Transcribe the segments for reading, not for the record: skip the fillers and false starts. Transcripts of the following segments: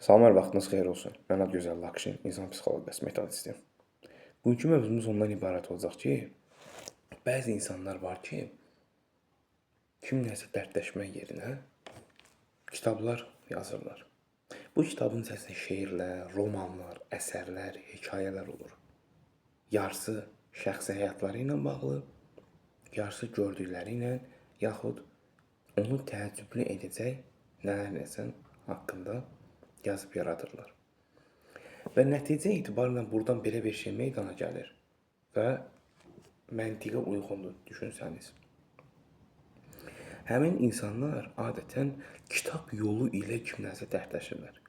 Salamlar, vaxtınız xeyir olsun. Mən Gözəl Lakşin, insan psixologiyası metodistiyim. Bugünkü mövzumuz ondan ibarət olacaq ki, bəzi insanlar var ki, kiminləsə dərdləşmək yerinə kitablar yazırlar. Bu kitabın içərisində şeirlər, romanlar, əsərlər, hekayələr olur. Yarısı şəxsi həyatları ilə bağlı, yarısı gördükləri ilə, yaxud onu təəccüblü edəcək nələr haqqında yazıb yaradırlar. Və nəticə etibarıyla buradan belə bir şey meydana gəlir və məntiqə uyğundur, düşünsəniz. Həmin insanlar adətən kitab yolu ilə kimlərsə dərdləşirlər.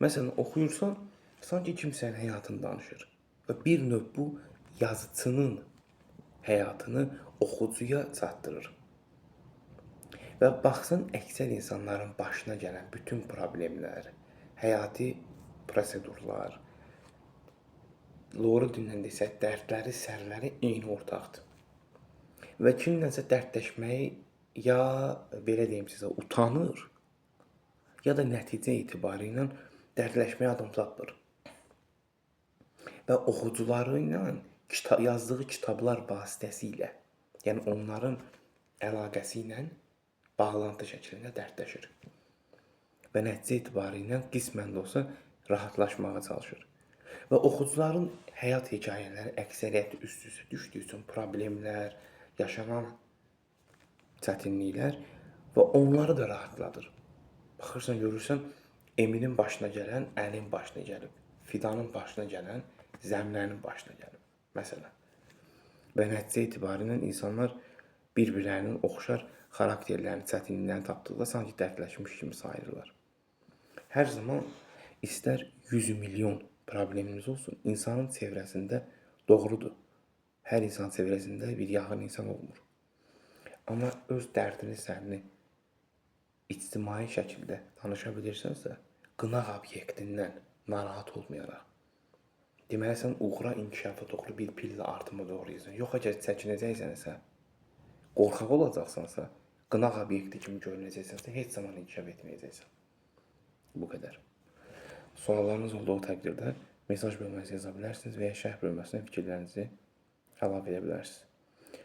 Məsələn, oxuyursan, sanki kimsənin həyatını danışır və bir növ bu yazıcının həyatını oxucuya çatdırır. Və baxsan, əksər insanların başına gələn bütün problemlər, həyati prosedurlar, doğru dillə desək, dərdləri, sərləri eyni ortaqdır. Və kimləsə dərdləşməyi ya belə deyim sizə utanır, ya da nəticə etibarı ilə dərdləşməyə adım atmır. Və oxucuları ilə yazdığı kitablar vasitəsilə, yəni onların əlaqəsi ilə bağlantı şəklində dərdləşir. Və nəticə etibarı ilə qismən də olsa rahatlaşmağa çalışır. Və oxucuların həyat hekayələri əksəriyyəti üst-üstə düşdüyü üçün problemlər, yaşanan çətinliklər və onları da rahatladır. Baxırsan, görürsən, Eminin başına gələn Əlin başına gəlib, Fidanın başına gələn Zəmlənin başına gəlib, məsələn. Və nəticə etibarı ilə insanlar bir-birlərinin oxşar xarakterlərini, çətinliklərini tapdıqda sanki dərdləşmiş kimi sayırlar. Hər zaman istər 100 milyon problemimiz olsun, insanın çevrəsində doğrudur. Hər insan çevrəsində bir yaxın insan olmur. Amma öz dərdini, sənini ictimai şəkildə danışa bilirsənsə, qınaq obyektindən narahat olmayaraq. Deməli, sən uğura, inkişafa doğru bir pillə artıma doğru yazın. Yox, əgər çəkinəcəksənsə, qorxaq olacaqsansa, qınaq obyekti kimi görünəcəksənsə, heç zaman inkişaf etməyəcəksən. Bu qədər. Suallarınız olduğu təqdirdə mesaj bölməsinə yaza bilərsiniz və ya şərh bölməsinə fikirlərinizi əlavə edə bilərsiniz.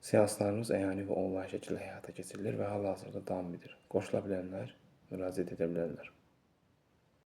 Seanslarımız əyani və onlayn şəkildə həyata keçirilir və hal-hazırda davam edir. Qoşula bilənlər müraciət edə bilərlər.